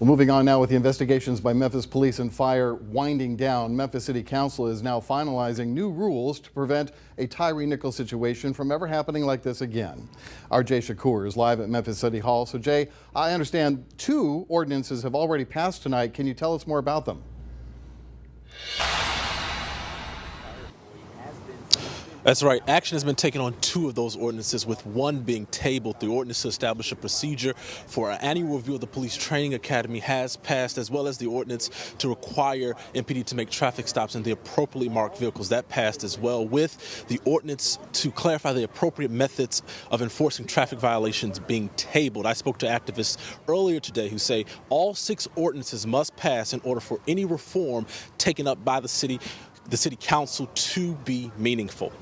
Well, moving on now with the investigations by Memphis Police and Fire winding down, Memphis City Council is now finalizing new rules to prevent a Tyre Nichols situation from ever happening like this again. Our Jay Shakur is live at Memphis City Hall. So Jay, I understand 2 ordinances have already passed tonight. Can you tell us more about them? That's right. Action has been taken on 2 of those ordinances, with 1 being tabled. The ordinance to establish a procedure for an annual review of the police training academy has passed, as well as the ordinance to require MPD to make traffic stops in the appropriately marked vehicles. That passed as well, with the ordinance to clarify the appropriate methods of enforcing traffic violations being tabled. I spoke to activists earlier today who say all 6 ordinances must pass in order for any reform taken up by the city council to be meaningful.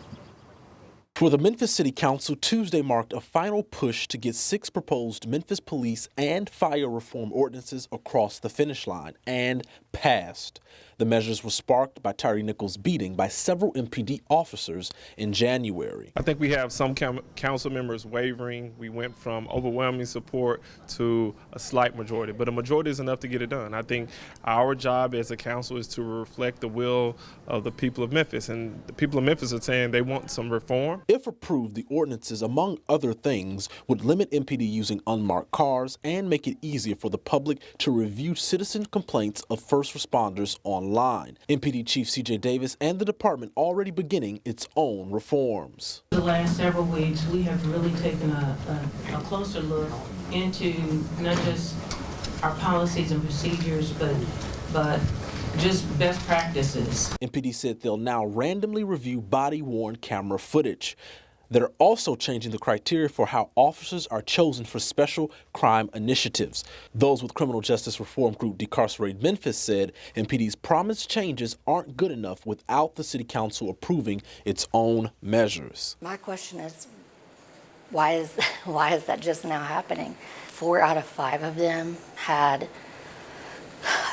For the Memphis City Council, Tuesday marked a final push to get 6 proposed Memphis police and fire reform ordinances across the finish line and passed. The measures were sparked by Tyre Nichols' beating by several MPD officers in January. I think we have some council members wavering. We went from overwhelming support to a slight majority, but a majority is enough to get it done. I think our job as a council is to reflect the will of the people of Memphis, and the people of Memphis are saying they want some reform. If approved, the ordinances, among other things, would limit MPD using unmarked cars and make it easier for the public to review citizen complaints of first responders online. MPD Chief C.J. Davis and the department already beginning its own reforms. The last several weeks, we have really taken a closer look into not just our policies and procedures, but just best practices. MPD said they'll now randomly review body-worn camera footage. They're also changing the criteria for how officers are chosen for special crime initiatives. Those with criminal justice reform group Decarcerate Memphis said MPD's promised changes aren't good enough without the city council approving its own measures. My question is, why is that just now happening? 4 out of 5 of them had,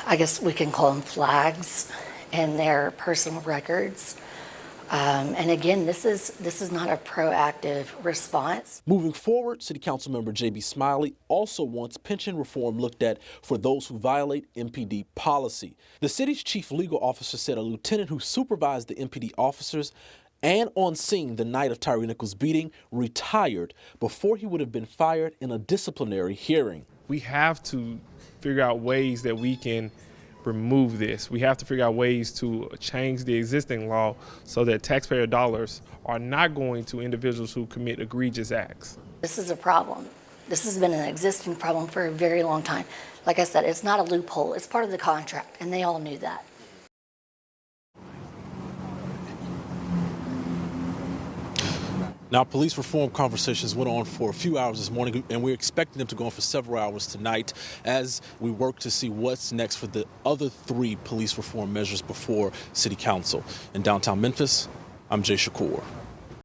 I guess we can call them flags, in their personal records. And again, this is not a proactive response. Moving forward, City Council member J.B. Smiley also wants pension reform looked at for those who violate MPD policy. The city's chief legal officer said a lieutenant who supervised the MPD officers and on scene the night of Tyre Nichols' beating retired before he would have been fired in a disciplinary hearing. We have to figure out ways that we can remove this. We have to figure out ways to change the existing law so that taxpayer dollars are not going to individuals who commit egregious acts. This is a problem. This has been an existing problem for a very long time. Like I said, it's not a loophole. It's part of the contract, and they all knew that. Now, police reform conversations went on for a few hours this morning, and we're expecting them to go on for several hours tonight as we work to see what's next for the other 3 police reform measures before City Council. In downtown Memphis, I'm Jay Shakur.